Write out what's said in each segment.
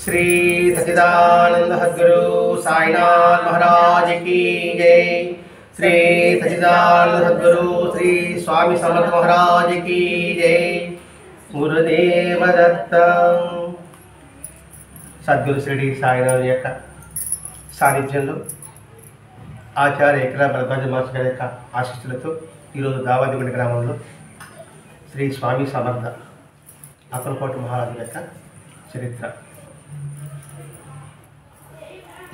श्री सच्चिदानंद सद्गुरु साईनाथ महाराज की जय। श्री सच्चिदानंद सद्गुरु श्री स्वामी समर्थ महाराज की जय। गुरुदेव दत्त। सद्गुरु श्री సాయినాథ్ యొక్క సాన్నిధ్యంలో ఆచార్య ఏకలా భరద్వాజ మాస్టర్ గారి యొక్క ఆశీస్సులతో ఈరోజు దావాదిగుండి గ్రామంలో శ్రీ స్వామి సమర్థ అక్కలకోట మహారాజు యొక్క చరిత్ర.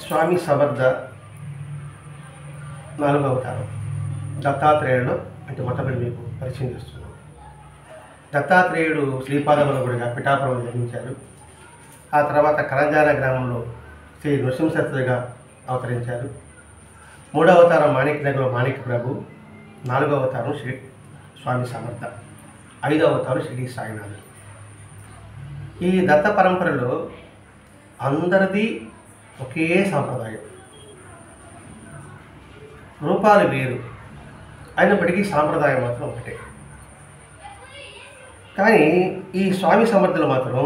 స్వామి సమర్థ 4వ అవతారం దత్తాత్రేయుడు అంటే మొట్టమొదటి మీకు పరిచయం చేస్తున్నాను. దత్తాత్రేయుడు శ్రీపాదవల్లభుడిగా పిఠాపురంలో జన్మించారు. ఆ తర్వాత కరంజాన గ్రామంలో శ్రీ నృసింహసరస్వతిగా అవతరించారు. 3వ అవతారం మాణిక్యనగర్లో మాణిక్య ప్రభు, 4వ అవతారం శ్రీ స్వామి సమర్థ, 5వ అవతారం శ్రీ సాయినాథ్. ఈ దత్త పరంపరలో అందరిది ఒకే సాంప్రదాయం, రూపాలు వేరు అయినప్పటికీ సాంప్రదాయం మాత్రం ఒకటే. కానీ ఈ స్వామి సమర్థులు మాత్రం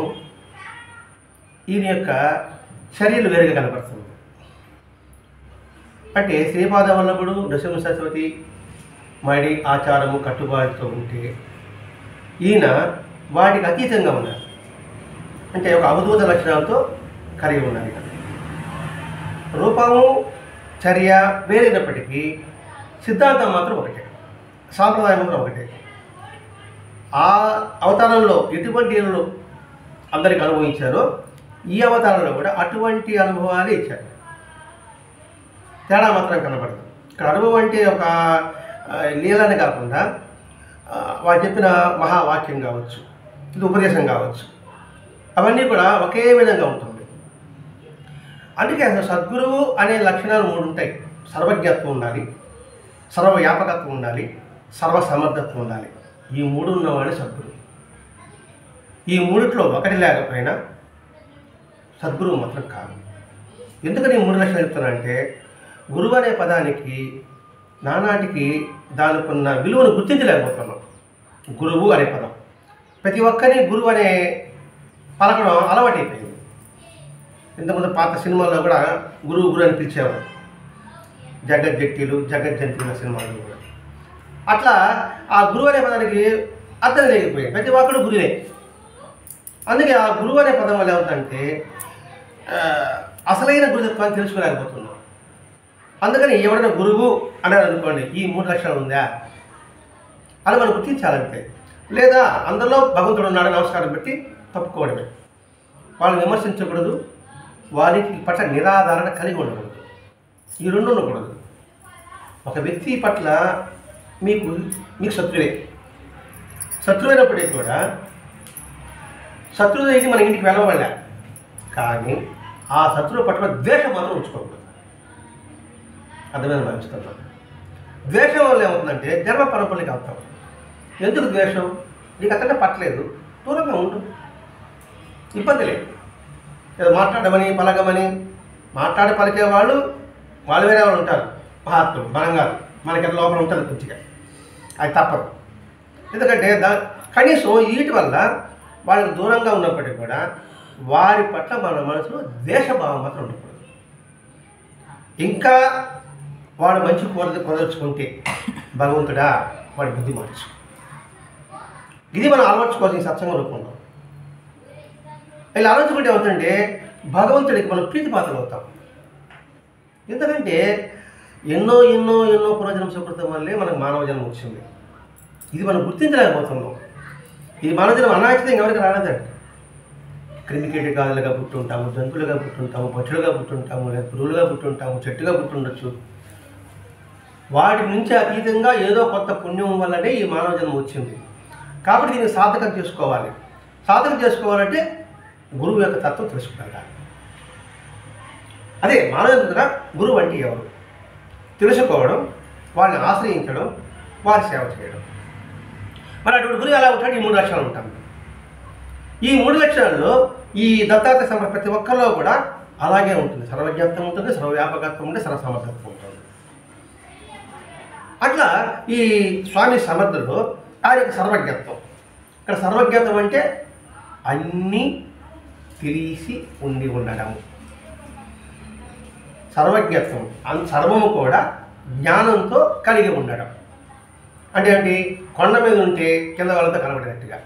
ఈయన యొక్క చర్యలు వేరుగా కనపడుతుంది. అంటే శ్రీపాదవల్లభుడు నృసింహ సరస్వతి మడి ఆచారము కట్టుబాటుతో ఉంటే ఈయన వాటికి అతీతంగా ఉన్నారు. అంటే ఒక అవధూత లక్షణాలతో కలిగి ఉన్నారు. రూపము చర్య వేరైనప్పటికీ సిద్ధాంతం మాత్రం ఒకటే, సాంప్రదాయం మాత్రం ఒకటే. ఆ అవతారంలో ఎటువంటి అందరికి అనుభవించారో ఈ అవతారంలో కూడా అటువంటి అనుభవాలే ఇచ్చారు. తేడా మాత్రం కనబడదు. ఇక్కడ అనుభవం అంటే ఒక లీలని కాకుండా వాళ్ళు చెప్పిన మహావాక్యం కావచ్చు, ఇది ఉపదేశం కావచ్చు, అవన్నీ కూడా ఒకే విధంగా ఉంటుంది. అందుకే అసలు సద్గురువు అనే లక్షణాలు 3 ఉంటాయి. సర్వజ్ఞత్వం ఉండాలి, సర్వవ్యాపకత్వం ఉండాలి, సర్వసమర్థత్వం ఉండాలి. ఈ 3 ఉన్నవాడే సద్గురువు. ఈ 3లో ఒకటి లేకపోయినా సద్గురువు మాత్రం కాదు. ఎందుకని 3 లక్షణాలు చెప్తున్నానంటే గురువు అనే పదానికి నానాటికి దానికున్న విలువను గుర్తించలేకపోతున్నాం. గురువు అనే పదం ప్రతి ఒక్కరిని గురువు అనే పలకడం అలవాటైపోయింది. ఇంతకుముందు పాత సినిమాల్లో కూడా గురువు గురు అని పిలిచేవారు. జగజ్జట్టిలు జగజ్జంతుల సినిమాలు కూడా అట్లా ఆ గురువు అనే పదానికి అర్థం లేకపోయింది. ప్రతి ఒక్కడు గురువే. అందుకే ఆ గురువు అనే పదం వల్ల ఏమవుతుందంటే అసలైన గురుతత్వాన్ని తెలుసుకోలేకపోతున్నాం. అందుకని ఎవరైనా గురువు అన్నారు అనుకోండి, ఈ 3 లక్షణాలు ఉందా అని మనం గుర్తించాలంటే, లేదా అందరిలో భగవంతుడు ఉన్నాడు నమస్కారం పెట్టి తప్పుకోవడమే. వాళ్ళని విమర్శించకూడదు, వారికి పట్ల నిరాధారణ కలిగి ఉండకూడదు. ఈ 2 ఉండకూడదు. ఒక వ్యక్తి పట్ల మీకు శత్రువే, శత్రువైనప్పటికీ కూడా శత్రువు అయితే మన ఇంటికి వెళ్ళవలే, కానీ ఆ శత్రువు పట్ల ద్వేషం మాత్రం ఉంచుకోకూడదు. అర్థమైన భావిస్తున్నాను. ద్వేషం వల్ల ఏమవుతుందంటే జన్మ పరంపరకి అవుతాం. ఎందుకు ద్వేషం? నీకు అతనే పట్టలేదు, దూరంగా ఉండు, ఇబ్బంది లేదు. ఏదో మాట్లాడమని పలకమని మాట్లాడి పలికే వాళ్ళు వేరే వాళ్ళు ఉంటారు. మహాత్ములు బలంగా మనకి లోపల ఉంటుంది కొద్దిగా, అది తప్పదు. ఎందుకంటే కనీసం వీటి వల్ల వాళ్ళకి దూరంగా ఉన్నప్పటికీ కూడా వారి పట్ల మన మనసులో ద్వేషభావం మాత్రం ఉండకూడదు. ఇంకా వాడు మంచి కుదర్చుకుంటే భగవంతుడా వాడి బుద్ధి మార్చు. ఇది మనం అలవర్చుకోవాల్సిన ఈ సత్సంగ రూపంలో. ఇలా ఆలోచించుకుంటే ఏమవుతుందంటే భగవంతుడికి మనం ప్రీతిపాత్రలు అవుతాం. ఎందుకంటే ఎన్నో ఎన్నో ఎన్నో పూర్వజన్మ సుకృతం వల్లే మనకు మానవ జన్మ వచ్చింది. ఇది మనం గుర్తించలేకపోతున్నాం. ఈ మానవ జన్మ అనాచితంగా ఎవరికి రాలేదండి. క్రిమికీటకాలుగా పుట్టుంటాము, జంతువులుగా పుట్టుంటాము, పక్షులుగా పుట్టుంటాము, లేదా పురుగులుగా పుట్టుంటాము, చెట్టుగా పుట్టుండొచ్చు. వాటి నుంచి అతీతంగా ఏదో కొత్త పుణ్యం వల్లనే ఈ మానవ జన్మ వచ్చింది. కాబట్టి దీన్ని సాధకం చేసుకోవాలి. సాధకం చేసుకోవాలంటే గురువు యొక్క తత్వం తెలుసుకోగలగాలి. అదే మానవ గురువు అంటే ఎవరు తెలుసుకోవడం, వాళ్ళని ఆశ్రయించడం, వారి సేవ చేయడం. మరి అటువంటి గురువు ఎలా ఉంటాడు? ఈ 3 లక్షణాలు ఉంటాయి. ఈ 3 లక్షణాల్లో ఈ దత్తాత్రేయ సంప్రదాయం ప్రతి ఒక్కరిలో కూడా అలాగే ఉంటుంది. సర్వజ్ఞత్వం ఉంటుంది, సర్వవ్యాపకత్వం ఉంటుంది, సర్వసమర్థత్వం ఉంటుంది. అట్లా ఈ స్వామి సమర్థుడు ఆయన యొక్క సర్వజ్ఞత్వం. ఇక్కడ సర్వజ్ఞత్వం అంటే అన్నీ తెలిసి ఉండి ఉండడం. సర్వజ్ఞత్వం, సర్వము కూడా జ్ఞానంతో కలిగి ఉండడం. అంటే ఏంటి? కొండ మీద ఉంటే కింద వాళ్ళతో కనబడినట్టుగా.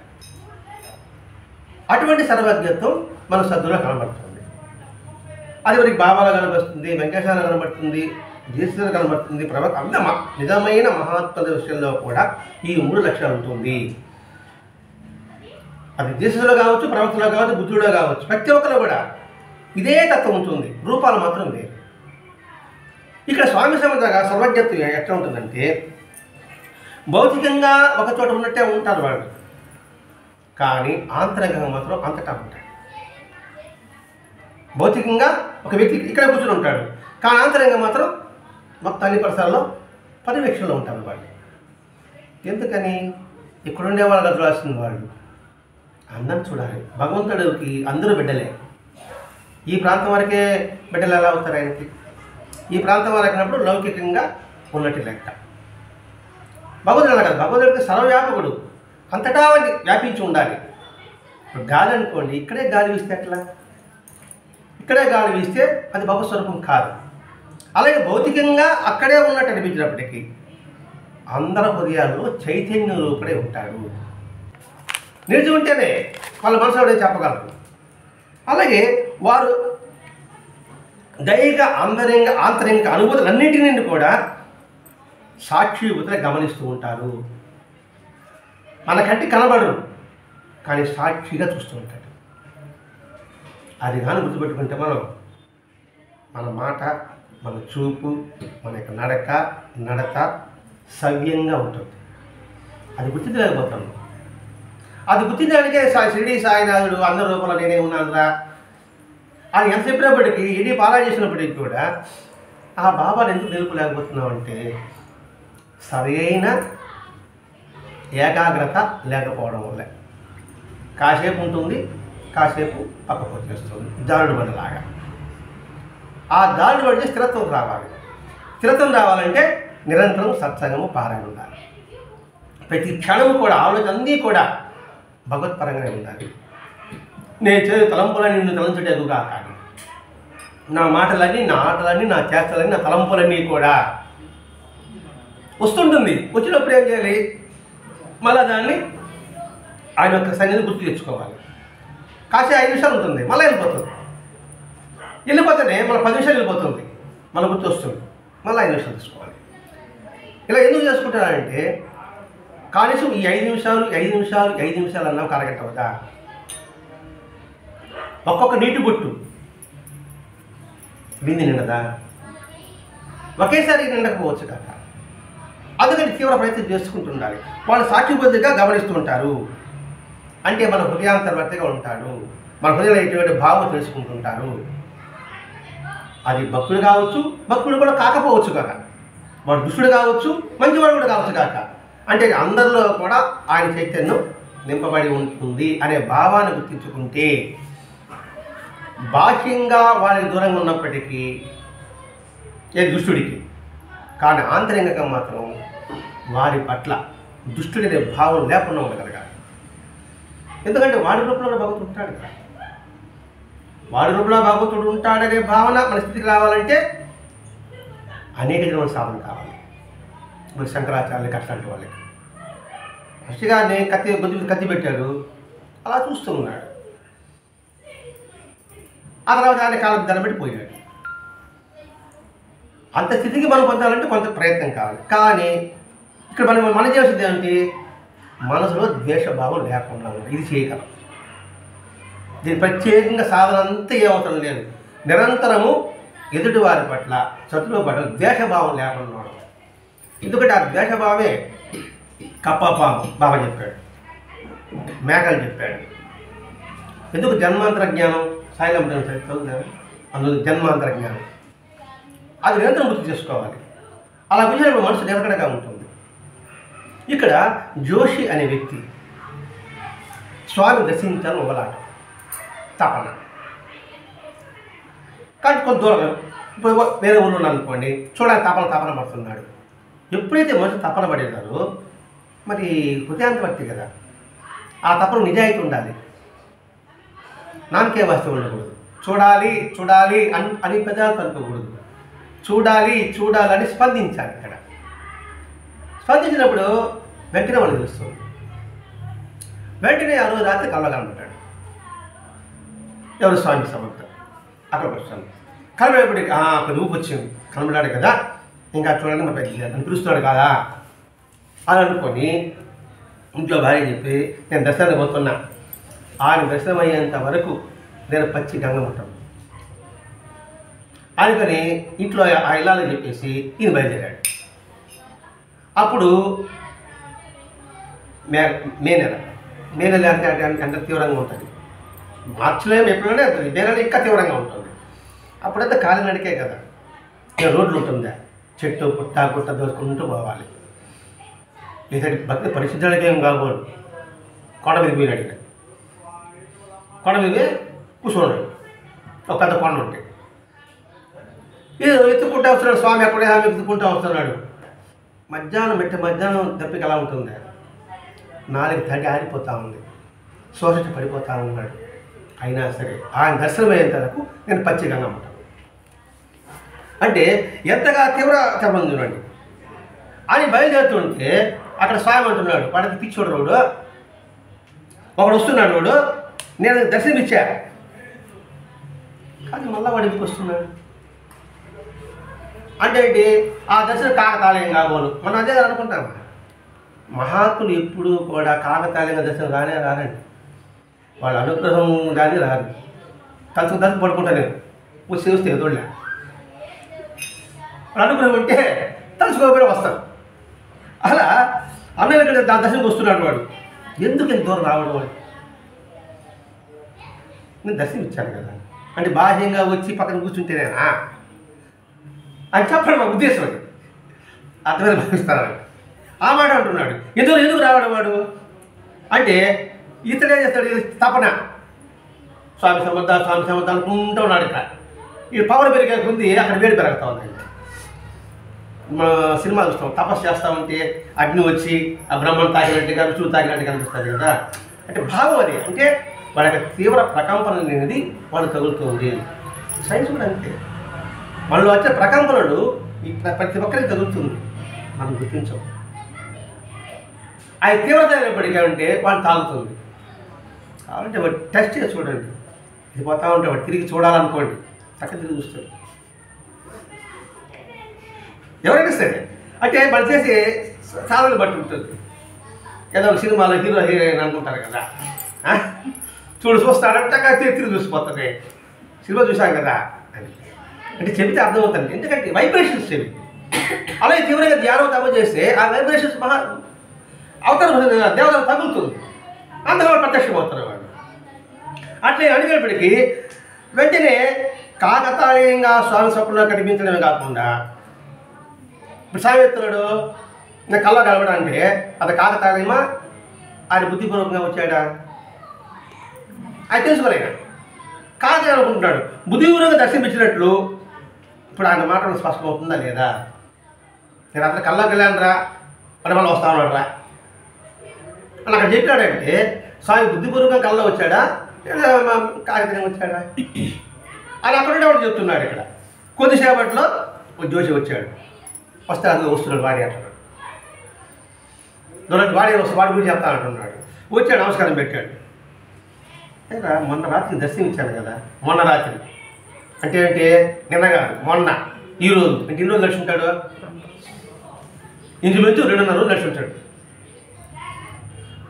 అటువంటి సర్వజ్ఞత్వం మన సద్దులో కనబడుతుంది. అది మనకి బాబాలో కనబడుతుంది, వెంకటేశ్వర కనబడుతుంది, జీసస్లో కనబడుతుంది. నిజమైన మహాత్ముల విషయంలో కూడా ఈ 3 లక్షణాలు ఉంటుంది. అది జీసస్లో కావచ్చు, ప్రవక్తలో కావచ్చు, బుద్ధుడిలో కావచ్చు, ప్రతి ఒక్కరు కూడా ఇదే తత్వం ఉంటుంది, రూపాలు మాత్రం వేరు. ఇక్కడ స్వామి సమర్థగా సర్వజ్ఞత్వం ఎట్లా ఉంటుందంటే, భౌతికంగా ఒక చోట ఉన్నట్టే ఉంటారు వాళ్ళు, కానీ ఆంతరంగంగా మాత్రం అంతటా ఉంటాడు. భౌతికంగా ఒక వ్యక్తి ఇక్కడ కూర్చొని ఉంటాడు, కానీ ఆంతరంగంగా మాత్రం మొత్తం అన్ని పరిసరాల్లో పర్యవేక్షణలో ఉంటారు వాళ్ళు. ఎందుకని? ఇక్కడుండే వాళ్ళు చూడాల్సిన వాళ్ళు అందరూ చూడాలి. భగవంతుడికి అందరూ బిడ్డలే. ఈ ప్రాంతం వరకే బిడ్డలు ఎలా అవుతారు ఆయనకి? ఈ ప్రాంతం వరకున్నప్పుడు లౌకికంగా ఉన్నట్టు లెక్క. భగవంతుడు అలా కాదు, భగవంతుడికి సర్వవ్యాపకుడు, అంతటా వ్యాపించి ఉండాలి. ఇప్పుడు గాలి అనుకోండి, ఇక్కడే గాలి వీస్తే ఎట్లా? ఇక్కడే గాలి వీస్తే అది భగవత్స్వరూపం కాదు. అలాగే భౌతికంగా అక్కడే ఉన్నట్టు అనిపించినప్పటికీ అందరి హృదయాల్లో చైతన్య రూపడే ఉంటాడు. నిలిచి ఉంటేనే వాళ్ళ మనసులో చెప్పగలరు. అలాగే వారు దైహిక ఆంతరంగిక అనుభూతులన్నింటినీ కూడా సాక్షిభూతులు గమనిస్తూ ఉంటారు. మన కంటికి కనబడరు, కానీ సాక్షిగా చూస్తూ ఉంటాడు. అది కానీ గుర్తుపెట్టుకుంటే మన మాట, మన చూపు, మన యొక్క నడత సవ్యంగా ఉంటుంది. అది గుర్తించలేకపోతాము. అది గుర్తించడానికే షిరిడి సాయినాథుడు అందరి రూపంలో నేనే ఉన్నానురా అని ఎంత చెప్పినప్పటికీ, ఎన్ని పారాయణ చేసినప్పటికీ కూడా ఆ బాబాను ఎందుకు నిలుపులేకపోతున్నావు అంటే సరైన ఏకాగ్రత లేకపోవడం వల్లే. కాసేపు ఉంటుంది, కాసేపు పక్కకు వచ్చేస్తుంది, జారుడు బండలాగా. ఆ జారుడు బండి స్థిరత్వం రావాలి. స్థిరత్వం రావాలంటే నిరంతరం సత్సంగము పారాయణ ఉండాలి. ప్రతి క్షణము కూడా ఆలోచన అన్నీ కూడా భగవత్పరంగానే ఉండాలి. నేను చేసే తలంపులన్నీ నిన్ను తలంచుటేగుగా కానీ, నా మాటలన్నీ, నా ఆటలన్నీ, నా చేష్టలన్నీ, నా తలంపులన్నీ కూడా వస్తుంటుంది. వచ్చినప్పుడు ఏం చేయాలి? మళ్ళీ దాన్ని ఆయన యొక్క సన్నిధిని గుర్తు తెచ్చుకోవాలి. కాసే 5 నిమిషాలు ఉంటుంది, మళ్ళీ వెళ్ళిపోతుంది. వెళ్ళిపోతేనే మన 10 నిమిషాలు వెళ్ళిపోతుంది, మళ్ళీ గుర్తు వస్తుంది, మళ్ళీ 5 నిమిషాలు తీసుకోవాలి. ఇలా ఎందుకు చేసుకుంటారంటే కనీసం ఈ 5 నిమిషాలు అన్నా ఒక అరగంట అవుతా. ఒక్కొక్క నీటి బొట్టు బింది నిండదా? ఒకేసారి నిండకపోవచ్చు కదా. అందుకని తీవ్ర ప్రయత్నం చేసుకుంటుండాలి. వాళ్ళు సాక్షిబద్ధంగా గమనిస్తూ ఉంటారు. అంటే మన హృదయాంతర్వర్తిగా ఉంటాడు, మన హృదయంలో ఎటువంటి భావం తెలుసుకుంటుంటారు. అది భక్తుడు కావచ్చు, భక్తుడు కూడా కాకపోవచ్చు కాక, వాడు దుష్టుడు కావచ్చు, మంచివాడు కూడా కావచ్చు కాక. అంటే అందరిలో కూడా ఆయన చైతన్యం నింపబడి ఉంటుంది అనే భావాన్ని గుర్తించుకుంటే, బాహ్యంగా వారికి దూరంగా ఉన్నప్పటికీ దుష్టుడికి, కానీ ఆంతరంగికంగా మాత్రం వారి పట్ల దుష్టుడనే భావం లేకుండా ఉండగలగాలి. ఎందుకంటే వాడి రూపంలో భగవంతుడు ఉంటాడు కదా. వాడి రూపంలో భగవంతుడు ఉంటాడనే భావన మన స్థితికి రావాలంటే అనేక జన్మల సాధన కావాలి. ఇప్పుడు శంకరాచార్యులకి అట్లాంటి వాళ్ళకి ఫస్ట్గా నేను కత్తి పెట్టాడు, అలా చూస్తూ ఉన్నాడు. ఆ తర్వాత ఆయన కాలం దండం పెట్టి పోయాడు. అంత స్థితికి మనం పొందాలంటే కొంత ప్రయత్నం కావాలి. కానీ ఇక్కడ మనం చేసేది ఏంటి? మనసులో ద్వేషభావం లేకుండా ఉంది. ఇది చేయగలం. దీని ప్రత్యేకంగా సాధన అంతా ఏమవుతుంది లేదు. నిరంతరము ఎదుటి వారి పట్ల, శత్రువు పట్ల ద్వేషభావం లేకుండా ఉండడం. ఎందుకంటే ఆ ద్వేషభావమే కప్పపాము బాబా చెప్పాడు, మేకలు చెప్పాడు. ఎందుకు జన్మాంతర జ్ఞానం? సాయిలం చదువుతున్నాను, అందులో జన్మాంతర జ్ఞానం అది నిరంతరం గుర్తు చేసుకోవాలి. అలా గురించినప్పుడు మనసు నిలకడగా ఉంటుంది. ఇక్కడ జోషి అనే వ్యక్తి స్వామి దర్శించాలని మొదలాట తపన. కానీ కొంత దూరం, ఇప్పుడు వేరే ఊళ్ళో ఉన్నాను అనుకోండి, చూడడానికి తపన పడుతున్నాడు. ఎప్పుడైతే మనిషి తపన పడేదారో మరి హృదయాంతవర్తి కదా, ఆ తపన నిజాయితీ ఉండాలి. నామకే వాస్తవం ఉండకూడదు. చూడాలి చూడాలి అని పెదాలు పలుకోకూడదు. చూడాలి చూడాలని స్పందించాలి. ఇక్కడ స్పందించినప్పుడు వెంటనే వాళ్ళు తెలుస్తుంది. వెంటనే ఆ రోజు రాత్రి కలవగలమంటాడు. ఎవరు? స్వామి సమర్థ. అక్కడ వస్తాను కలబడేపటికి ఒక ఊపు వచ్చింది. కనబడాడు కదా, ఇంకా చూడండి మన పెద్ద అని పిలుస్తున్నాడు కదా అని అనుకొని ఇంట్లో భార్య చెప్పి నేను దర్శనానికి పోతున్నా, ఆయన దర్శనం అయ్యేంత వరకు నేను పచ్చి గంగ ఉంటాను అందుకని ఇంట్లో ఆ ఇల్లాలని చెప్పేసి ఈయన బయలుదేరాడు. అప్పుడు మే నెల అంటే అంత తీవ్రంగా ఉంటుంది. మార్చిలో ఎప్పుడైనా ఉంటుంది, మే నెల ఇంకా తీవ్రంగా ఉంటుంది. అప్పుడంతా కాలినడికే కదా, ఇక రోడ్లు ఉంటుందా, చెట్టు పుట్ట గుట్ట దోసుకుంటూ పోవాలి. ఇతడి భక్తి పరిశుద్ధానికి ఏం కాబోడు. కొండ మీద పోయినాడు. ఇక కొండ మీద కూర్చున్నాడు. ఒక పెద్ద కొండ ఉంటే ఇది ఎత్తుకుంటూ వస్తున్నాడు. స్వామి అక్కడే ఎత్తుకుంటూ వస్తున్నాడు. మధ్యాహ్నం దప్పిక ఎలా ఉంటుంది, 4 తడి ఆరిపోతూ ఉంది, సోసటి పడిపోతూ ఉన్నాడు. అయినా సరే ఆయన దర్శనం అయ్యేంత వరకు నేను పచ్చికంగా ఉంటాను అంటే ఎంతగా తీవ్రం చూడండి. అని బయలుదేరుతుంటే అక్కడ స్వామి అంటున్నాడు, వాడికి పిచ్చోడు రోడ్డు ఒకడు వస్తున్నాడు, వాడు నేను దర్శనం ఇచ్చా కానీ మళ్ళీ వాడు ఎందుకు వస్తున్నాడు అంటే ఏంటి? ఆ దర్శనం కాకతాళీయం కాబోలు. మనం అదే అనుకుంటాం. మహాత్ములు ఎప్పుడు కూడా కాకతాళీయంగా దర్శనం రారండి. వాళ్ళ అనుగ్రహం కానీ రాదు. తలుచుకు పడుకుంటాను నేను వచ్చి చూస్తే ఎదురులే. వాళ్ళ అనుగ్రహం ఉంటే తలుచుకోకపోయినా వస్తాను. అలా అన్నయ్య ఇక్కడ దాని దర్శనంకి వస్తున్నాడు. వాడు ఎందుకు ఇంత దూరం రావడం? వాడు నేను దర్శనం ఇచ్చాను కదా అంటే బాహ్యంగా వచ్చి పక్కన కూర్చుంటేనేనా అని చెప్పడం మా ఉద్దేశం. అది అర్థమైన భావిస్తాను. ఆ మాట అంటున్నాడు. ఎందుకు రావడం వాడు అంటే ఇతడే చేస్తాడు తపన. స్వామి సమర్థ అనుకుంటూ ఉన్నాడు. ఇక్కడ ఈ పవర్ పెరిగే కొద్ది అక్కడ వేడి పెరుగుతూ ఉంది. మన సినిమా చూస్తాం, తపస్సు చేస్తామంటే అగ్ని వచ్చి ఆ బ్రహ్మను తాగినట్టుగా రుచులు తాగినట్టుగా అనిపిస్తుంది కదా. అంటే భావం అది. అంటే వాళ్ళ యొక్క తీవ్ర ప్రకంపన అనేది వాళ్ళు తగులుతుంది. సైన్స్ కూడా అంతే. మనలో వచ్చే ప్రకంపనలు ప్రతి ఒక్కరికి తగులుతుంది, మనం గుర్తించం. అది తీవ్రత అయినప్పటికీ అంటే వాళ్ళు తాగుతుంది. కాబట్టి వాడు టెస్ట్ చేసి చూడండి. ఇది పోతా ఉంటే వాడు తిరిగి చూడాలనుకోండి, చక్కగా తిరిగి చూస్తాడు. ఎవరైనా సరే అంటే వాళ్ళు చేసే సాధనలు బట్టి ఉంటుంది. ఏదో ఒక సినిమాలో హీరో హీరోయిన్ అనుకుంటారు కదా, చూస్తాడంటే తిరిగి చూసిపోతుంది. సినిమా చూసాం కదా అని అంటే చెబితే అర్థమవుతుంది. ఎందుకంటే వైబ్రేషన్స్ చెవి అలాగే తీవ్రంగా ధ్యానం తప్ప చేస్తే ఆ వైబ్రేషన్స్ అవతల దేవతలు తగులుతుంది. అంతగా ప్రత్యక్షమవుతారు వాళ్ళు. అట్లే అడిగేప్పటికీ వెంటనే కాకతాళీయంగా స్వామి స్వప్నంలో కనిపించడమే కాకుండా ఇప్పుడు సామెత్రుడు నేను కళ్ళ కలవడంటే అది కాకతాళీయమా ఆయన బుద్ధిపూర్వకంగా వచ్చాడా ఆయన తెలుసుకోలేక కాదు అనుకుంటున్నాడు. బుద్ధిపూర్వకంగా దర్శనమిచ్చినట్లు ఇప్పుడు ఆయన మాటలు స్పష్టమవుతుందా లేదా? నేను అతను కళ్ళకి వెళ్ళానురా అంటే మళ్ళీ వస్తా ఉన్నాడు రా అని అక్కడ చెప్పాడంటే స్వామి బుద్ధిపూర్వకంగా కళ్ళలో వచ్చాడా కాగితంగా వచ్చాడా అని అక్కడ వాడు చెప్తున్నాడు. ఇక్కడ కొద్దిసేపట్లో జోషి వచ్చాడు. వస్తే అందులో వస్తున్నాడు వాడి అంటున్నాడు. వాడి వస్తే వాడి గురించి చెప్తా అంటున్నాడు. వచ్చాడు, నమస్కారం పెట్టాడు. అయినా మొన్న రాత్రి దర్శనం ఇచ్చాను కదా, మొన్న రాత్రి అంటే ఏంటి? నిన్న కాదు, మొన్న, ఈరోజు అంటే ఎన్ని రోజులు నడిచి ఉంటాడు? ఇంచుమించు 2.5 రోజులు నడిచి ఉంటాడు.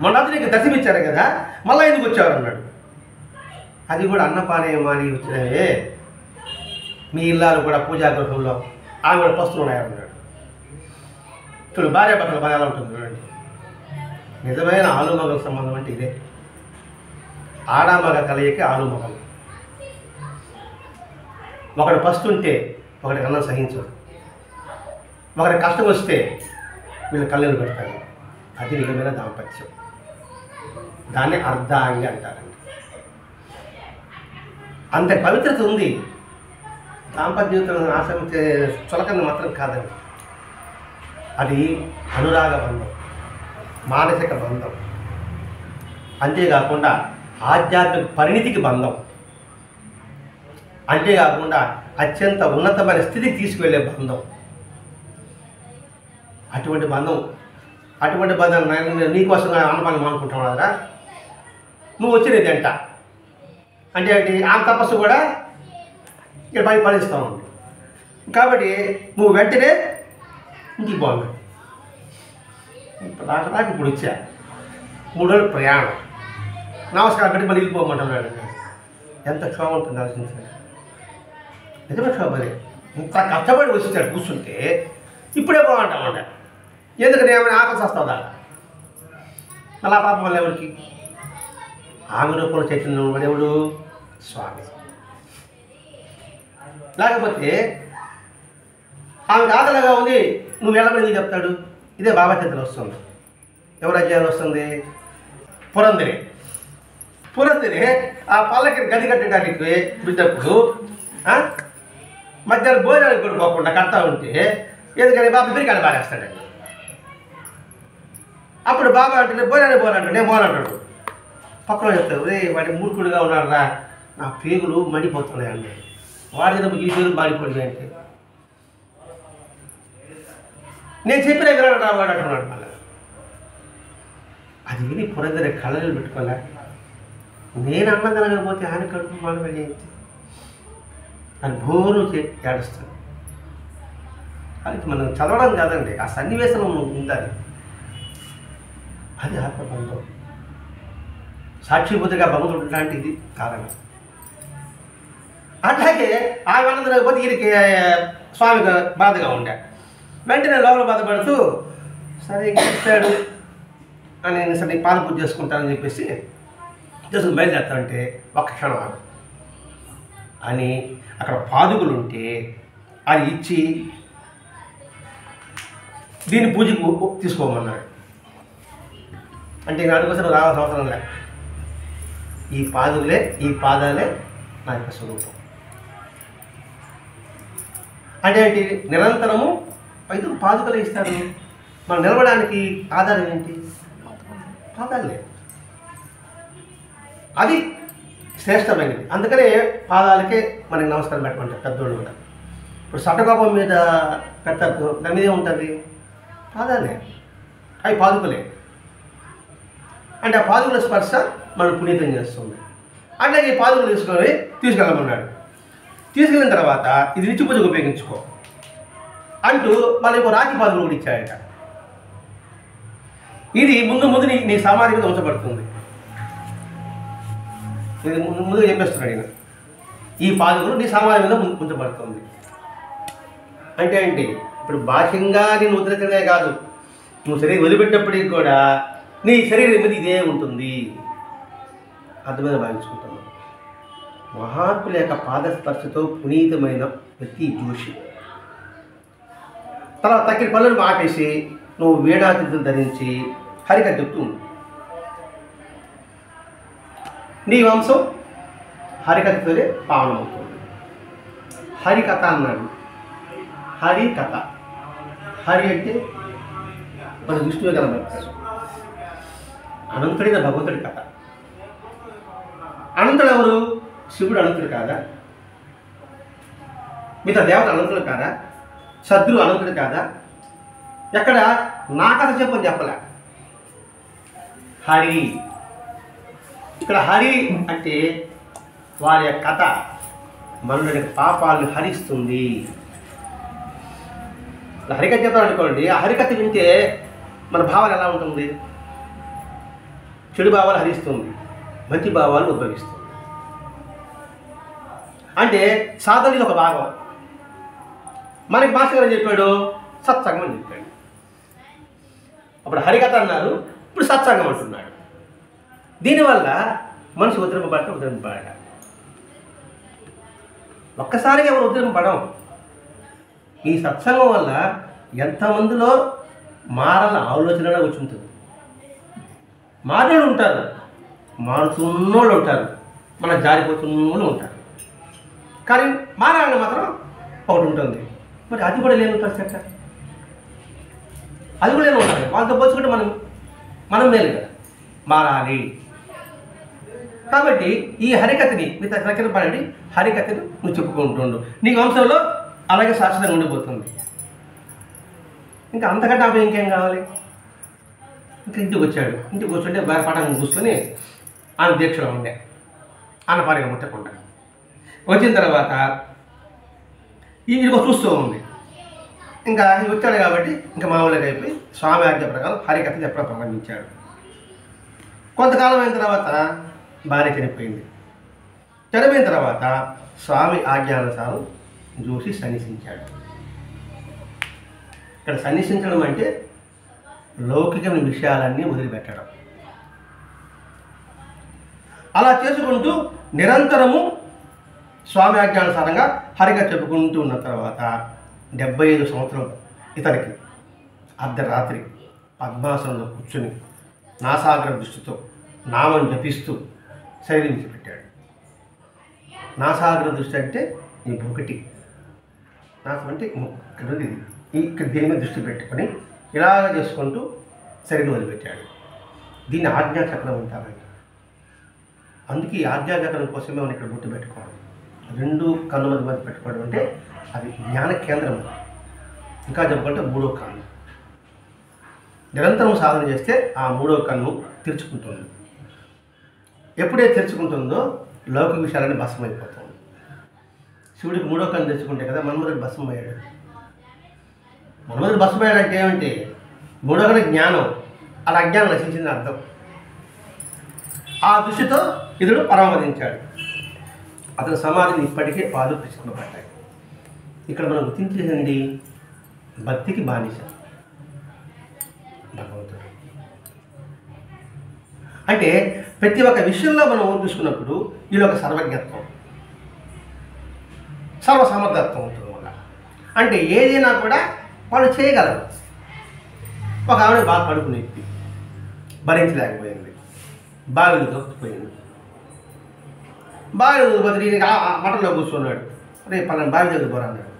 మొన్న రాత్రి నీకు దర్శనం ఇచ్చారు కదా, మళ్ళీ ఎందుకు వచ్చారు అన్నాడు. అది కూడా అన్నపానీయం అని వచ్చినవే, మీ ఇల్లాలు కూడా పూజా గృహంలో ఆమె కూడా పస్తులు ఉన్నాయన్నాడు. చూడు భార్యాభర్తల పని ఎలా ఉంటుంది చూడండి. నిజమైన ఆలుమగల సంబంధం అంటే ఇదే. ఆడామగ కలయికి ఆలుమగలు. ఒకడు పస్తుంటే ఒకటి అన్నం సహించదు, ఒకరి కష్టం వస్తే వీళ్ళు కళ్ళను పెడతారు. అది నిజమైన దాంపత్యం. దాన్ని అర్ధాంగి అంటారండి. అంత పవిత్రత ఉంది. దాంపత్య జీవితం ఆశ్రమించే చులకన మాత్రం కాదండి. అది అనురాగ బంధం, మానసిక బంధం. అంతేకాకుండా ఆధ్యాత్మిక పరిణితికి బంధం. అంతేకాకుండా అత్యంత ఉన్నతమైన స్థితికి తీసుకువెళ్ళే బంధం. అటువంటి బంధం నీకోసం అన్నపాలు మానుకుంటావు కదా, నువ్వు వచ్చినది అంట అంటే ఆమె తపస్సు కూడా ఇక్కడ ఫలిస్తూ ఉంది. కాబట్టి నువ్వు వెంటనే ఇంటికి బాగున్నావు. నాకు ఇప్పుడు వచ్చా 3 రోజులు ప్రయాణం, నమస్కారం పెట్టి మళ్ళీ వెళ్ళిపోమంటున్నాడు. ఎంత క్షోభ ఉంటుంది ఆలోచించాడు. నిజమే క్షోభనే. ఇంత కష్టపడి వచ్చాడు కూర్చుంటే ఇప్పుడే బాగుంటామంట. ఎందుకని ఏమైనా ఆకలి వస్తుందా? అలా పాపం వల్ల ఎవరికి? ఆమె రూపంలో చైతన్యం వాడు ఎవడు? స్వామి. లేకపోతే ఆమెకు ఆకలిగా ఉంది, నువ్వు వెళ్ళమని చెప్తాడు. ఇదే బాబా చేతులు వస్తుంది. ఎవరు అధ్యాయంలో వస్తుంది? పురందరి ఆ పల్లకి గది కట్టడానికి బిడ్డప్పుడు మధ్యాహ్నం భోజనానికి కూడా పోకుండా కడతా ఉంటే ఎందుకని బాబా బిరికాయలు బాగేస్తాడండి. అప్పుడు బాబా అంటే భోజనానికి పోనంటాడు, నేను పోనంటాడు. పక్కన చెప్తాడు, రే వాడి మూర్ఖుడిగా ఉన్నాడు రా, నా పేగులు మండిపోతున్నాయండి. వాడి ఈ పేగులు మాడిపోయి అంటే నేను చెప్పిన వినడా వాడు అంటున్నాడు. మళ్ళీ అది విని పురందరి కళ్ళని పెట్టుకోలే. నేను అన్నం తినకపోతే ఆయన కడుపు మాడబడి అని భోరు ఏడుస్తాను. అది మనం చదవడం కాదండి, ఆ సన్నివేశం ఉండాలి. అది ఆత్మబంధం. సాక్షిభూతిగా భగవంతుడు లాంటిది కారణం. అట్లాగే ఆ అన్నం తినకపోతే వీరికి స్వామికి బాధగా ఉండే. వెంటనే లోపల బాధపడుతూ సరే ఇంక చెప్పాడు అని సరే నీకు పాద పూజ చేసుకుంటానని చెప్పేసి చేసుకుని బయలుదేరుతానంటే ఒక్క క్షణం ఆగు అని అక్కడ పాదుకులు ఉంటే అది ఇచ్చి దీన్ని పూజకు తీసుకోమన్నాడు. అంటే నాటి కోసం రావాల్సిన అవసరం లే. ఈ పాదాలే నా యొక్క స్వరూపం. అంటే ఏంటి? నిరంతరము ఎందుకు పాదుకలు ఇస్తారు? మనం నిలబడడానికి ఆధారం ఏంటి? పాదాలే. అది శ్రేష్టమైనది. అందుకనే పాదాలకే మనకి నమస్కారం పెట్టమంటారు పెద్దోళ్ళు కూడా. ఇప్పుడు సటకోపం మీద పెట్టద్దు, దాని మీద ఉంటుంది పాదాలే. అవి పాదుకలే. అంటే ఆ పాదుకల స్పర్శ మనం పునీతం చేస్తుంది. అట్లాగే ఈ పాదుకలు తీసుకెళ్ళమన్నాడు. తీసుకెళ్ళిన తర్వాత ఇది నిత్య పూజకు ఉపయోగించుకో అంటూ మళ్ళీ ఇంకో రాతి పాదుకలు కూడా ఇచ్చాడట. ఇది ముందు నీ సమాధి మీద ఉంచబడుతుంది. ఇది ముందుగా చెప్పేస్తున్నాడు ఈయన. ఈ పాదుకలు నీ సమాధి మీద ఉంచబడుతుంది. అంటే ఏంటి? ఇప్పుడు బాహ్యంగా నేను ఉద్ధరించడమే కాదు, నువ్వు శరీరం వదిలిపెట్టినప్పటికీ కూడా నీ శరీరం మీద ఇదే ఉంటుంది. అర్థమైన భావించుకుంటున్నాను. మహాత్ముల యొక్క పాదస్పర్శతో పునీతమైన వ్యక్తి జోషి. తర్వాత తక్కిన పనులను ఆపేసి నువ్వు వీణాతిథులు ధరించి హరికథ చెప్తూ ఉండు. నీ వంశం హరికథతోనే పావనమవుతుంది. హరికథ అన్నాడు. హరికథ. హరి అంటే మన విష్ణువే కనబడతాడు. అనంతుడైన భగవంతుడి కథ. అనంతుడు ఎవరు? శివుడు అనంతుడు కాదా? మిగతా దేవత అనంతుడు కాదా? సద్గురు అనంతుడు కాదా? ఎక్కడ నా కథ చెప్పని చెప్పలే. హరి. ఇక్కడ హరి అంటే వారి యొక్క కథ మనలోని పాపాలను హరిస్తుంది. హరికథ చెప్పాలనుకోండి, ఆ హరికథ వింటే మన భావాలు ఎలా ఉంటుంది? చెడు భావాలు హరిస్తుంది, మంచి భావాలు ఉద్భవిస్తుంది. అంటే సాధనలో ఒక భాగం. మనకి భాషగా చెప్పాడు, సత్సంగం అని చెప్పాడు. అప్పుడు హరికథ అన్నారు, ఇప్పుడు సత్సంగం అంటున్నాడు. దీనివల్ల మనిషి ఉద్ధరింపబడ. ఒక్కసారిగా ఎవరు ఉద్ధరింపడం? ఈ సత్సంగం వల్ల ఎంతమందిలో మారాల ఆలోచన వచ్చి ఉంటుంది. మారినోళ్ళు ఉంటారు, మారుతున్నోళ్ళు ఉంటారు, మన జారిపోతున్నోళ్ళు ఉంటారు. కానీ మారాలని మాత్రం ఒకటి ఉంటుంది. మరి అది కూడా లేని పరిస్థితి. అది కూడా లేని ఉండాలి. వాళ్ళతో పోల్చుకుంటే మనం మేలు కదా. మారాలి. కాబట్టి ఈ హరికథని మీ దగ్గర పడండి, హరికథని నువ్వు చెప్పుకుంటుండు, నీ వంశంలో అలాగే శాశ్వతంగా ఉండిపోతుంది. ఇంకా అంతకంటే అప్పుడు ఇంకేం కావాలి? ఇంకా ఇంటికి వచ్చాడు. ఇంటికి కూర్చుంటే పటాన్ని కూర్చొని ఆమె దీక్షలో ఉండే అన్నపారిగా ముట్టకుండా. వచ్చిన తర్వాత ఇది చూస్తూ ఉంది. ఇంకా వచ్చాడు కాబట్టి ఇంకా మామూలుగా అయిపోయి స్వామి ఆజ్ఞ ప్రకారం హరికథ చెప్పడం ప్రారంభించాడు. కొంతకాలం అయిన తర్వాత భార్య చనిపోయింది. చనిపోయిన తర్వాత స్వామి ఆజ్ఞానుసారం జోషి సన్నిసించాడు. ఇక్కడ సన్నిసించడం అంటే లౌకికమైన విషయాలన్నీ వదిలిపెట్టడం. అలా చేసుకుంటూ నిరంతరము స్వామి ఆజ్ఞానుసారంగా హరికథ చెప్పుకుంటూ ఉన్న తర్వాత 75 సంవత్సరాలు ఇతనికి అర్ధరాత్రి పద్మాసనంలో కూర్చుని నాసాగ్ర దృష్టితో నామం జపిస్తూ శరీరం విడిచిపెట్టాడు. నాసాగ్ర దృష్టి అంటే ఈ ఒకటి నాశం అంటే ఇక్కడ ఇక్కడ దీని మీద దృష్టి పెట్టుకొని ఇలాగ చేసుకుంటూ శరీరం వదిలిపెట్టాడు. దీన్ని ఆజ్ఞాచక్రం అంటారండి. అందుకే ఆజ్ఞాచక్రం కోసమే మనం ఇక్కడ గుర్తు పెట్టుకోవాలి. 2 కన్నుల మధ్య పెట్టుకోవడం అంటే అది జ్ఞాన కేంద్రం. ఇంకా చెప్పుకుంటే 3వ కన్ను. నిరంతరం సాధన చేస్తే ఆ 3వ కన్ను తెరుచుకుంటుంది. ఎప్పుడైతే తెరుచుకుంటుందో లౌకిక విషయాలన్నీ భస్మైపోతుంది. శివుడికి 3వ కన్ను తెరుచుకుంటే కదా మన్మధుడు భస్మయ్యాడు. మన్మధుడు భస్మయ్యాడంటే ఏమిటి? 3వ కన్ను జ్ఞానం, అలా అజ్ఞానం నశించింది అర్థం. ఆ దృష్టితో ఇతడు పరమపదించాడు. అతని సమాధిని ఇప్పటికే పాలు పట్టాయి. ఇక్కడ మనం గుర్తించేదండి భక్తికి బానిస భగవంతుడు. అంటే ప్రతి ఒక్క విషయంలో మనం చూసుకున్నప్పుడు వీళ్ళ ఒక సర్వజ్ఞత్వం, సర్వసమర్థత్వం ఉంటుంది వల్ల. అంటే ఏదైనా కూడా వాళ్ళు చేయగలరు. ఒక ఆవిడ బాగా కడుపునొప్పి భరించలేకపోయింది, బావిలో దొరికిపోయింది. బావి బదిలీ మటన్లో కూర్చున్నాడు. రేపు పలానా బావి దగ్గర పోరా అన్నాడు.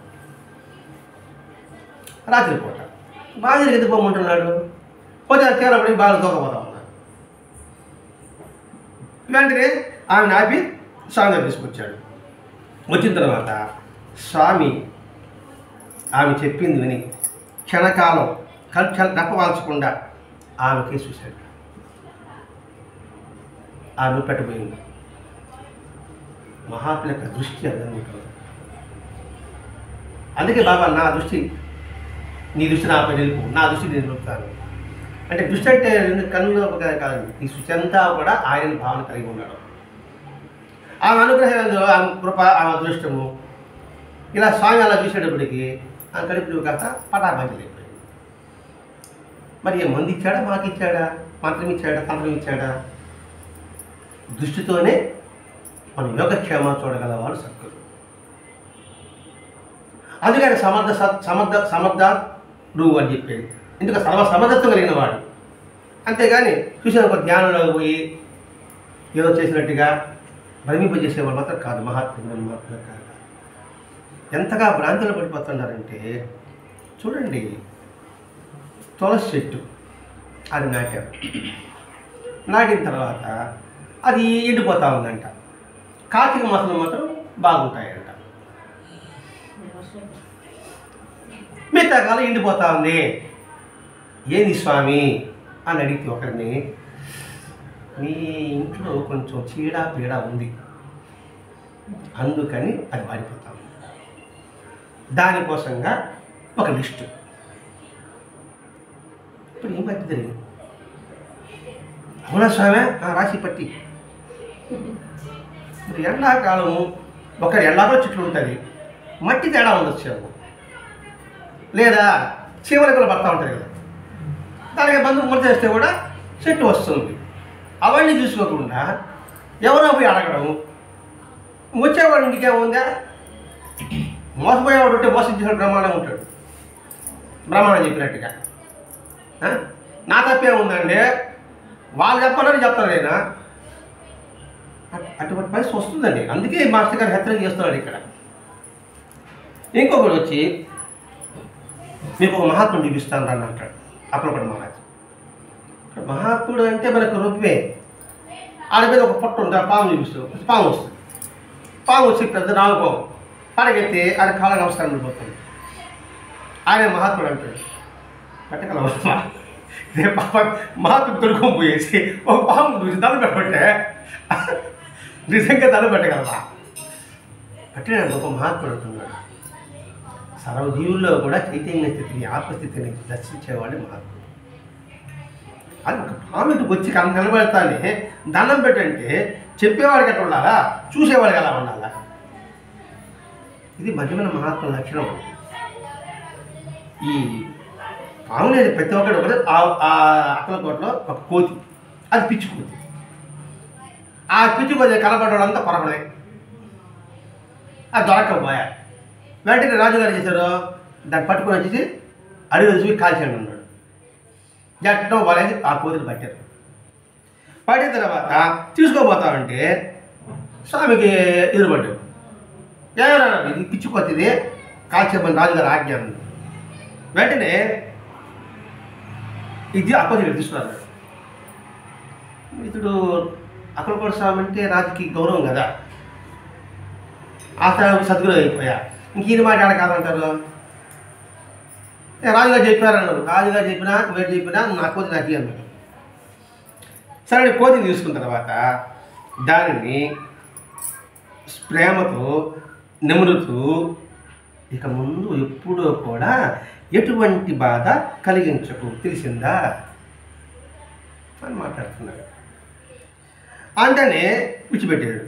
రాత్రిపూట బావి దగ్గర ఎందుకు పోమంటున్నాడు? పోతే చేరబడి బావిలో దూకపోతా ఉన్నాడు. వెంటనే ఆమెను ఆపి స్వామి దగ్గర తీసుకొచ్చాడు. వచ్చిన తర్వాత స్వామి ఆమె చెప్పింది విని క్షణకాలం రెప్పవాల్చకుండా ఆమెకే చూశాడు. ఆమె పెట్టబోయింది. మహాత్ముల యొక్క దృష్టి అర్థం ఉంటుంది. అందుకే బాబా నా దృష్టి నీ దృష్టి నాపై నిలుపు, నా దృష్టి నేను నిలుపుతాను అంటే దృష్టి అంటే 2 కన్నులు కాదండి. ఈ సృష్టి అంతా కూడా ఆయన భావన కలిగి ఉన్నాడు. ఆమె అనుగ్రహంలో ఆమె కృప, ఆమె అదృష్టము ఇలా స్వామి అలా చూసేటప్పటికి ఆమె కడుపులు కాస్త పటాపంచలైపోయింది. మరి ఏ మంది ఇచ్చాడా, మాకు ఇచ్చాడా, మంత్రం ఇచ్చాడా, తంత్రం ఇచ్చాడా? దృష్టితోనే మన యోగక్షేమ చూడగలవాడు సద్గురు. అందుకని సమర్థుడు అని చెప్పేది. ఎందుకు సమర్థత్వం కలిగిన వాడు. అంతేగాని చూసిన ఒక ధ్యానంలో పోయి ఏదో చేసినట్టుగా భ్రమింపజేసేవాడు మాత్రం కాదు. మహాత్ములు కాదు. ఎంతగా భ్రాంతిలో పడిపోతున్నారంటే చూడండి, తులసి చెట్టు అది నాటారు. నాటిన తర్వాత అది ఎండిపోతూ ఉందంట. కార్తీక మాసంలో మాత్రం బాగుంటాయంట. మిగతా కాలం ఎండిపోతా ఉంది. ఏంది స్వామి అని అడిగితే ఒకరిని, మీ ఇంట్లో కొంచెం పీడ ఉంది, అందుకని అది వాడిపోతా ఉంది. దానికోసంగా ఒక లిస్టు. ఇప్పుడు ఏం పట్టి జరిగింది? అవునా స్వామి, రాసి పట్టి. ఇప్పుడు ఎండాకాలము ఒక ఎండాకాలం చెట్లు ఉంటుంది, మట్టి తేడా ఉండొచ్చు, లేదా చీమలకలు పడతా ఉంటుంది కదా, దానికి బంధువు ముడి చేస్తే కూడా చెట్టు వస్తుంది. అవన్నీ చూసుకోకుండా ఎవరో పోయి అడగడం, వచ్చేవాడు ఇంటికేముందా, మోసపోయేవాడు ఉంటే మోసం చేసిన బ్రహ్మాండం ఉంటాడు. బ్రహ్మాండం చెప్పినట్టుగా నా తప్పే ఉందండి, వాళ్ళు చెప్పాలని చెప్తాను నేను. అటువంటి పరిస్థితి వస్తుందండి. అందుకే మాస్టర్ గారు హెచ్చరిక చేస్తున్నాడు ఇక్కడ. ఇంకొకటి వచ్చి మీకు ఒక మహాత్ముడు చూపిస్తాను అని అంటాడు అప్పలపడి మహారాజు. మహాత్ముడు అంటే మనకు రూపమే, ఆడ మీద ఒక పొట్ట ఉంటుంది, ఆ పాము చూపిస్తూ పాము వస్తుంది. పాము వచ్చి పెద్ద నాగుపాము పడగెత్తి ఆయన కాళ్ళ నమస్కారం పడిపోతుంది. ఆయన మహాత్ముడు అంటాడు, పెట్టగలవా ఇదే పాప మహాత్ముడు దొరుకుని పోయేసి ఒక పాము చూసి దండం పెట్టబట్టే నిజంగా దండం పెట్టగలవా అంటే ఒక మహాత్ముడు అంటున్నాడు. సర్వజీవుల్లో కూడా చైతన్య స్థితిని, ఆత్మస్థితిని దర్శించేవాడే మహాత్ముడు. అది ఒక పాముకి వచ్చి నిలబెడతానే దండం పెట్టంటే చెప్పేవాడికి ఎట్లా ఉండాలా, చూసేవాడికి ఎలా ఉండాలా? ఇది మధ్యమైన మహాత్మ లక్షణం. ఈ పాము అనేది ప్రతి ఒక్కటి కూడా అక్కలకోటలో ఒక కోతి, అది పిచ్చి కోతి. ఆ పిచ్చి కోతి కనపడడంతా పొరపడే, అది దొరకకపోయా. వెంటనే రాజుగారు చేశారు, దాన్ని పట్టుకొని వచ్చేసి అడవి వచ్చి కాల్చాడు అన్నాడు. జట్టం వాళ్ళేసి ఆ కోతిని పట్టారు. పట్టిన తర్వాత తీసుకోబోతామంటే స్వామికి ఎదురుపడ్డాడు. ఏమన్నా ఇది పిచ్చి కొద్దిది కాల్చేమని రాజుగారు ఆజ్ఞ అన్నాడు. వెంటనే ఇది అప్పటి తీసుకున్నాడు. ఇతడు అక్కలకోట స్వామి అంటే రాజుకి గౌరవం కదా, ఆ స్థాయి సద్గురు అయిపోయా. ఇంక ఈయన మాట ఆడ కాదంటారు. రాజుగారు చెప్పారన్నాడు. రాజుగారు చెప్పినా వేరు చెప్పినా నా కోతి నాకు అన్నాడు. సరే కోతిని తీసుకున్న తర్వాత దానిని ప్రేమతో నిమురుతూ ఇక ముందు ఎప్పుడూ కూడా ఎటువంటి బాధ కలిగించకు, తెలిసిందా అని మాట్లాడుతున్నాడు. అంటనే విడిచిపెట్టాడు.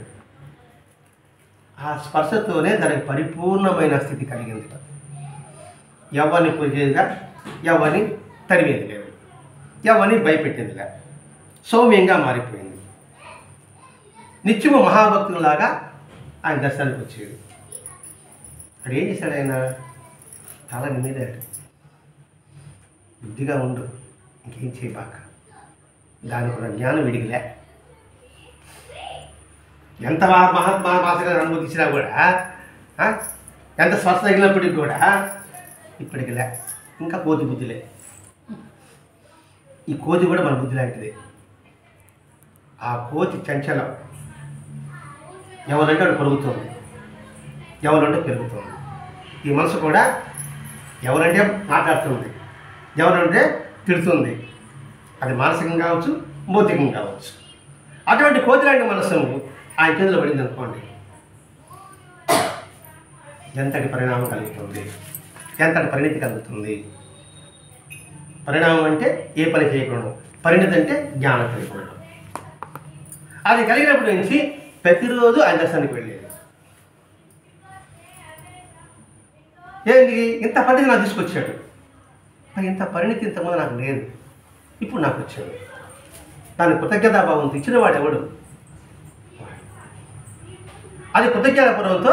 ఆ స్పర్శతోనే దానికి పరిపూర్ణమైన స్థితి కలిగింది. ఎవరిని పూజేదిగా, ఎవరిని తరిమేది లేదు, ఎవరిని భయపెట్టేదిగా, సౌమ్యంగా మారిపోయింది. నిత్యము మహాభక్తులాగా ఆయన దర్శనానికి వచ్చేది. అక్కడ ఏం చేశాడు ఆయన? తల నిండాడు. బుద్ధిగా ఉండు, ఇంకేం చేయబాక, దానికి ఉన్న జ్ఞానం విడిగిలే. ఎంత మహాత్మా మాసగా అనుమతించినా కూడా, ఎంత స్పర్శ తగిలినప్పటికి కూడా ఇప్పటికి లే, ఇంకా కోతి బుద్ధిలే. ఈ కోతి కూడా మన బుద్ధి లాంటిదే. ఆ కోతి చంచలం, ఎవరంటే వాడు పెరుగుతుంది, ఎవరంటే పెరుగుతుంది. ఈ మనసు కూడా ఎవరంటే మాట్లాడుతుంది, ఎవరంటే తిడుతుంది. అది మానసికంగా కావచ్చు, భౌతికంగా కావచ్చు. అటువంటి కోతి లాంటి మనస్సు ఆయన చేతిలో పడింది అనుకోండి, ఎంతటి పరిణామం కలుగుతుంది, ఎంతటి పరిణితి కలుగుతుంది. పరిణామం అంటే ఏ పని చేయకూడదు, పరిణితి అంటే జ్ఞానం కలిగకూడదు. అది కలిగినప్పటి నుంచి ప్రతిరోజు ఆయన దర్శనానికి వెళ్ళేది. ఏంటి ఇంత పరిణితి నాకు తీసుకొచ్చాడు, ఇంత పరిణితి ఇంతకుముందు నాకు లేదు, ఇప్పుడు నాకు వచ్చాడు. దాని కృతజ్ఞతాభావంతో ఇచ్చిన వాడు ఎవడు? అది కృతజ్ఞతాభావంతో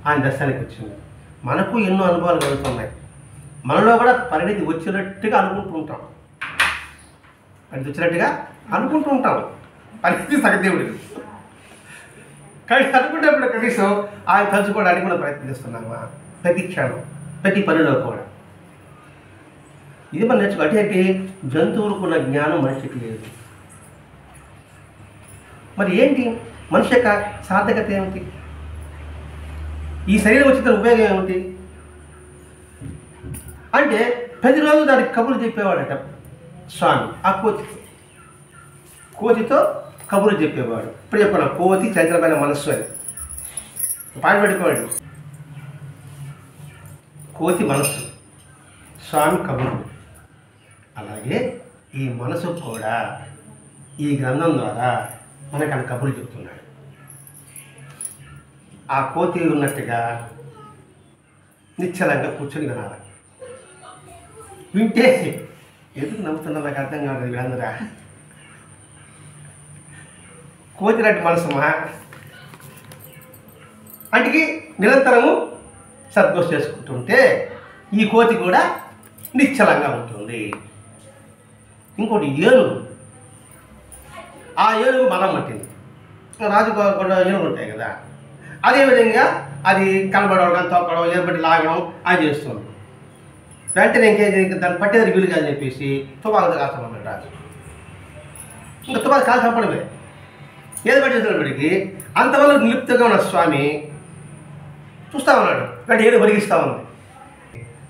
ఆయన దర్శనానికి వచ్చింది. మనకు ఎన్నో అనుభవాలు కలుగుతున్నాయి. మనలో కూడా పరిణితి వచ్చినట్టుగా అనుకుంటూ ఉంటాం, పరిణితి వచ్చినట్టుగా అనుకుంటూ ఉంటాం. పరిణితి సగదేవుడు కానీ అనుకునేప్పుడు కనీసం ఆయన తలుచుకోవడానికి మనం ప్రయత్నిస్తున్నామా? ప్రతి క్షణం, ప్రతి పనిలో కూడా. ఇది మనం నేర్చుకో. అంటే జంతువులకున్న జ్ఞానం మనిషికి లేదు. మరి ఏంటి మనిషి యొక్క సార్థకత ఏమిటి? ఈ శరీరం వచ్చిన ఉపయోగం ఏమిటి అంటే ప్రతిరోజు దానికి కబుర్లు చెప్పేవాడట స్వామి. ఆ కోతితో కబుర్లు చెప్పేవాడు. ఇప్పుడు చెప్పాను, కోతి చంద్రమైన మనస్సు అని పాట పెట్టుకోండి. కోతి మనస్సు, స్వామి కబుర్లు. అలాగే ఈ మనసు కూడా ఈ గ్రంథం ద్వారా మనకు ఆయన కబుర్లు చెప్తున్నాడు. ఆ కోతి ఉన్నట్టుగా నిశ్చలంగా కూర్చొని వినాలి. వింటే ఎందుకు నమ్ముతున్నా నాకు అర్థం కాదు. వీళ్ళందరా కోతి లాంటి మనసుమా అంటే నిరంతరము సద్గోష్ చేసుకుంటుంటే ఈ కోతి కూడా నిశ్చలంగా ఉంటుంది. ఇంకోటి ఏనుగు, ఆ ఏనుగు మనం పట్టింది. రాజు కూడా ఏనుగు ఉంటాయి కదా, అదేవిధంగా అది కనబడడం కానీ తొక్కడం, ఏర్పడి లాగడం అది చేస్తుంది. వెంటనే ఇంకేం దాన్ని పట్టేది వీలు కాదని చెప్పేసి తుపాకు కాల్చమన్నాడు రాజు. ఇంకా తుపాకు కాల్చడమే. ఏది పట్టించినప్పటికీ అంతవరకు నిలుప్తంగా ఉన్న స్వామి చూస్తూ ఉన్నాడు. అంటే ఏదో పరిగిస్తూ ఉంది.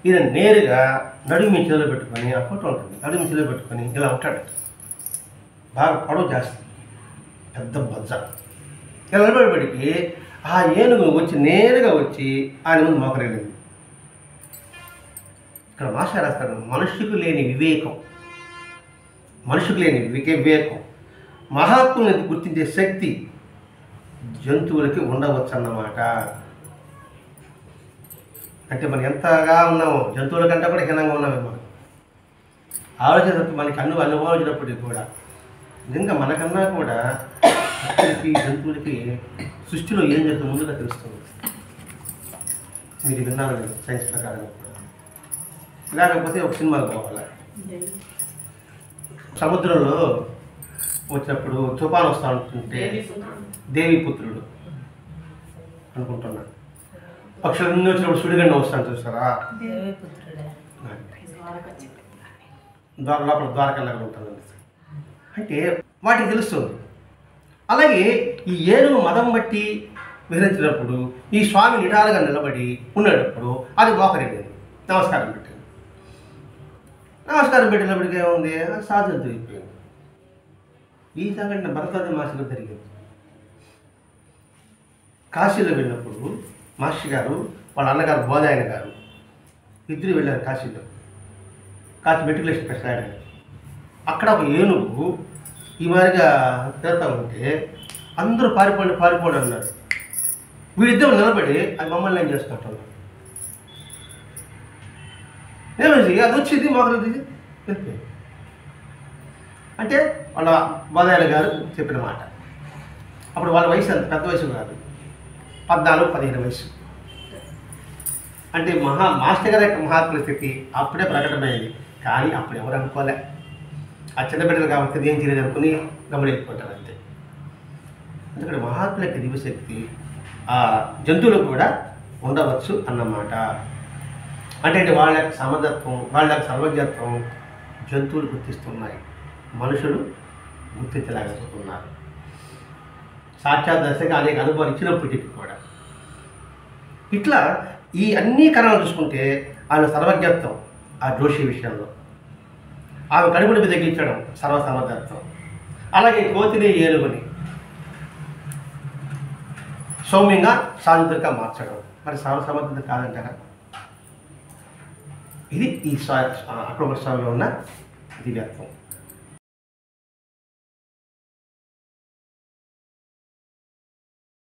ఈయన నేరుగా నడుము మీ చేతిలో పెట్టుకొని, ఆ ఫోటో ఉంటుంది, నడుము మీ చేతిలో పెట్టుకొని ఇలా ఉంటాడు. బాగా పొడవు చేస్తుంది, పెద్ద బొజ్జ. ఇలా నిలబడేపటికి ఆ ఏనుగు వచ్చి నేరుగా వచ్చి ఆయన ముందు మోకరిల్లింది. ఇక్కడ మాస్టర్ రాస్తాడు, మనుషులకు లేని వివేకం, మనుషులకు లేని వివేకం, మహాత్ముని గుర్తించే శక్తి జంతువులకి ఉండవచ్చు అన్నమాట. అంటే మనం ఎంతగా ఉన్నామో జంతువుల కంటే కూడా హీనంగా ఉన్నామే. మనం ఆలోచన మనకి అనుభవించినప్పటికీ కూడా నిజంగా మనకన్నా కూడా పక్షులకి జంతువులకి సృష్టిలో ఏం జరుగుతుందో ముందుగా తెలుస్తుంది. మీరు విన్నారు లేదు సైన్స్ ప్రకారంగా కూడా. లేకపోతే ఒక సినిమాకి పోవాలి. సముద్రంలో వచ్చినప్పుడు తుఫాను వస్తూ ఉంటుంటే దేవీపుత్రుడు అనుకుంటున్నాను. పక్షులన్నీ వచ్చినప్పుడు సుడిగండ వస్తాను చూస్తారా, లోపల ద్వారకల్లాగా ఉంటుంది. అంటే వాటికి తెలుస్తుంది. అలాగే ఈ ఏనుగు మదం బట్టి విహరించినప్పుడు ఈ స్వామి నిటారుగా నిలబడి ఉన్నప్పుడు అది మోకరిగింది, నమస్కారం పెట్టింది. నమస్కారం పెట్టినప్పటికీ ఏముంది, సాధన జరిగిపోయింది. ఈ సంఘటన భరద్వాజ మాస్టర్ జరిగింది. కాశీలో వెళ్ళినప్పుడు మాస్టర్ గారు వాళ్ళ అన్నగారు బోధాయన గారు ఇద్దరు వెళ్ళారు కాశీలో. కాశీ మెట్రికులేషన్ టెస్ట్ రాయడానికి. అక్కడ ఒక ఏనుగు ఈ మాదిరిగా తిరుగుతూ ఉంటే అందరూ పారిపోండి అన్నారు. వీళ్ళిద్దరు నిలబడి అది మమ్మల్ని ఏం చేసుకుంటున్నారు. ఏమేసి అది వచ్చింది మొదలు వెళ్ళిపోయింది. అంటే వాళ్ళ బోధాయన గారు చెప్పిన మాట. అప్పుడు వాళ్ళ వయసు అంత పెద్ద వయసు కాదు, 14-15 వయసు. అంటే మాస్టర్ గారి యొక్క మహాత్ముల స్థితి అప్పుడే ప్రకటమైంది. కానీ అప్పుడు ఎవరు అనుకోలే. ఆ చిన్న బిడ్డలు కాబట్టి ఏం చేయలేదు అనుకుని గమనించుకుంటారు అంతే. ఎందుకంటే మహాత్ముల యొక్క దివ్యశక్తి ఆ జంతువులకు కూడా ఉండవచ్చు అన్నమాట. అంటే వాళ్ళ యొక్క సమర్థత్వం, వాళ్ళ యొక్క సర్వజ్ఞత్వం జంతువులు గుర్తిస్తున్నాయి, మనుషులు గుర్తించలేకపోతున్నారు. సాక్షాత్ దశగా అనేక అనుభవాలు ఇచ్చినప్పటికీ కూడా ఇట్లా ఈ అన్ని కణాలు చూసుకుంటే ఆయన సర్వజ్ఞత్వం ఆ జోషి విషయంలో, ఆమె కడుపుని తగ్గించడం సర్వసమర్థత్వం, అలాగే కోతిని ఏనుగుని సౌమ్యంగా సాంద్రంగా మార్చడం మరి సర్వసమర్థత కాదంటారా? ఇది ఈ అక్టోబర్ స్వామిలో ఉన్న దివ్యత్వం.